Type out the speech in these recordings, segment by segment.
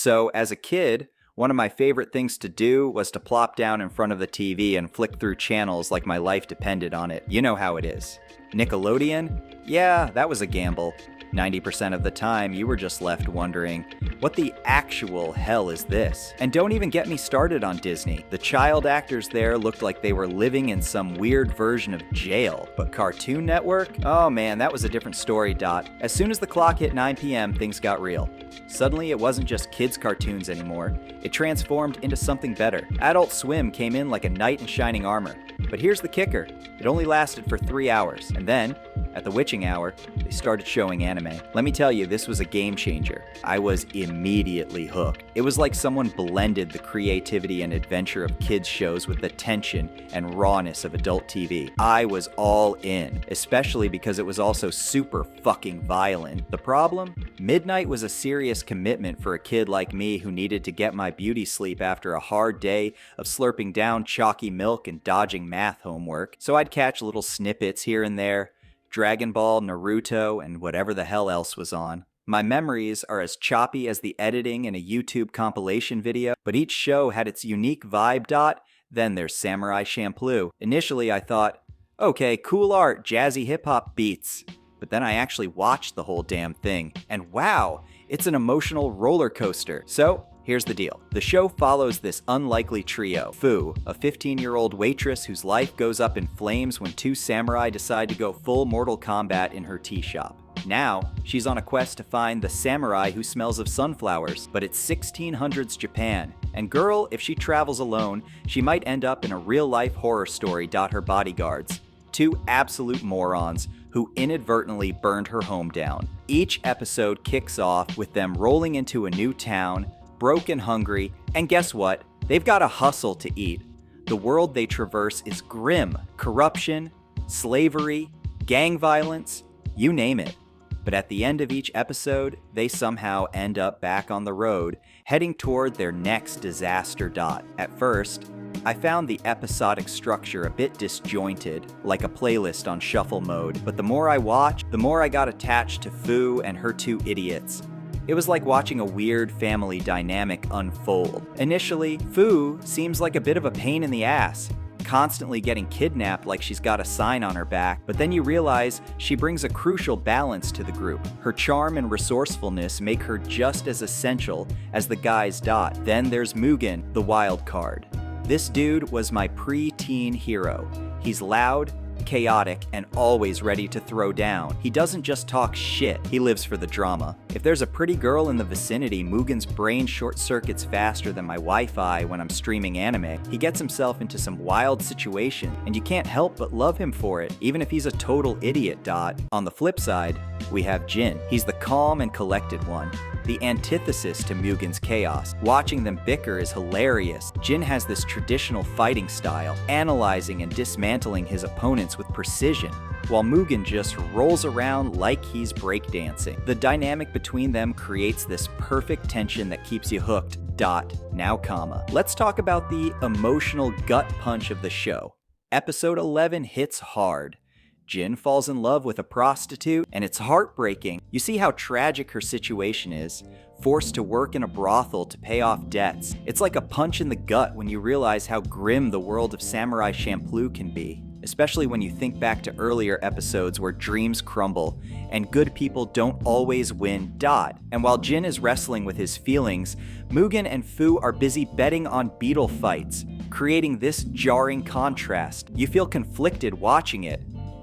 So, as a kid, one of my favorite things to do was to plop down in front of the TV and flick through channels like my life depended on it. You know how it is. Nickelodeon? Yeah, that was a gamble. 90% of the time, you were just left wondering, what the actual hell is this? And don't even get me started on Disney. The child actors there looked like they were living in some weird version of jail. But Cartoon Network? Oh man, that was a different story, Dot. As soon as the clock hit 9 p.m., things got real. Suddenly, it wasn't just kids' cartoons anymore. It transformed into something better. Adult Swim came in like a knight in shining armor. But here's the kicker. It only lasted for 3 hours. And then, at the witching hour, they started showing anime. Let me tell you, this was a game changer. I was immediately hooked. It was like someone blended the creativity and adventure of kids shows with the tension and rawness of adult TV. I was all in, especially because it was also super fucking violent. The problem? Midnight was a serious commitment for a kid like me who needed to get my beauty sleep after a hard day of slurping down chalky milk and dodging math homework. So I'd catch little snippets here and there. Dragon Ball, Naruto, and whatever the hell else was on. My memories are as choppy as the editing in a YouTube compilation video, but each show had its unique vibe. Dot. Then there's Samurai Champloo. Initially I thought, okay, cool art, jazzy hip-hop beats. But then I actually watched the whole damn thing, and wow, it's an emotional roller coaster. So, here's the deal. The show follows this unlikely trio. Fu, a 15-year-old waitress whose life goes up in flames when two samurai decide to go full Mortal Kombat in her tea shop. Now, she's on a quest to find the samurai who smells of sunflowers, but it's 1600s Japan. And girl, if she travels alone, she might end up in a real-life horror story. Her bodyguards. Two absolute morons who inadvertently burned her home down. Each episode kicks off with them rolling into a new town, broke and hungry, and guess what? They've got a hustle to eat. The world they traverse is grim. Corruption, slavery, gang violence, you name it. But at the end of each episode, they somehow end up back on the road, heading toward their next disaster. Dot. At first, I found the episodic structure a bit disjointed, like a playlist on shuffle mode, but the more I watched, the more I got attached to Fu and her two idiots. It was like watching a weird family dynamic unfold. Initially, Fu seems like a bit of a pain in the ass, constantly getting kidnapped like she's got a sign on her back, but then you realize she brings a crucial balance to the group. Her charm and resourcefulness make her just as essential as the guys. Dot. Then there's Mugen, the wild card. This dude was my pre-teen hero. He's loud, chaotic, and always ready to throw down. He doesn't just talk shit, he lives for the drama. If there's a pretty girl in the vicinity, Mugen's brain short-circuits faster than my Wi-Fi when I'm streaming anime. He gets himself into some wild situation, and you can't help but love him for it, even if he's a total idiot. Dot. On the flip side, we have Jin. He's the calm and collected one, the antithesis to Mugen's chaos. Watching them bicker is hilarious. Jin has this traditional fighting style, analyzing and dismantling his opponents with precision, while Mugen just rolls around like he's breakdancing. The dynamic between them creates this perfect tension that keeps you hooked. Dot. Now, comma. Let's talk about the emotional gut punch of the show. Episode 11 hits hard. Jin falls in love with a prostitute, and it's heartbreaking. You see how tragic her situation is, forced to work in a brothel to pay off debts. It's like a punch in the gut when you realize how grim the world of Samurai Champloo can be, especially when you think back to earlier episodes where dreams crumble and good people don't always win. Dot. And while Jin is wrestling with his feelings, Mugen and Fu are busy betting on beetle fights, creating this jarring contrast. You feel conflicted watching it.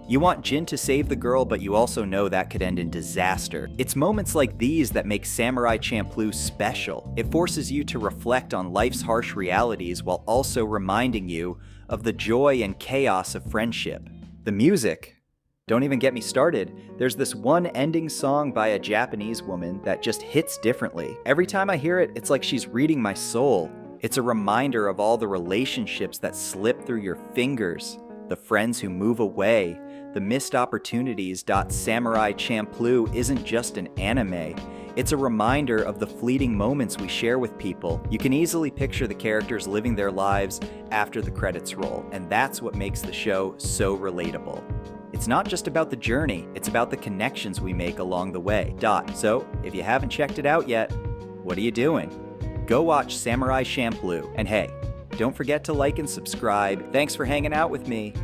You want Jin to save the girl, but you also know that could end in disaster. It's moments like these that make Samurai Champloo special. It forces you to reflect on life's harsh realities while also reminding you of the joy and chaos of friendship. The music. Don't even get me started. There's this one ending song by a Japanese woman that just hits differently. Every time I hear it, it's like she's reading my soul. It's a reminder of all the relationships that slip through your fingers, the friends who move away, the missed opportunities. Samurai Champloo isn't just an anime. It's a reminder of the fleeting moments we share with people. You can easily picture the characters living their lives after the credits roll, and that's what makes the show so relatable. It's not just about the journey, it's about the connections we make along the way. So, if you haven't checked it out yet, what are you doing? Go watch Samurai Champloo, and hey, don't forget to like and subscribe. Thanks for hanging out with me.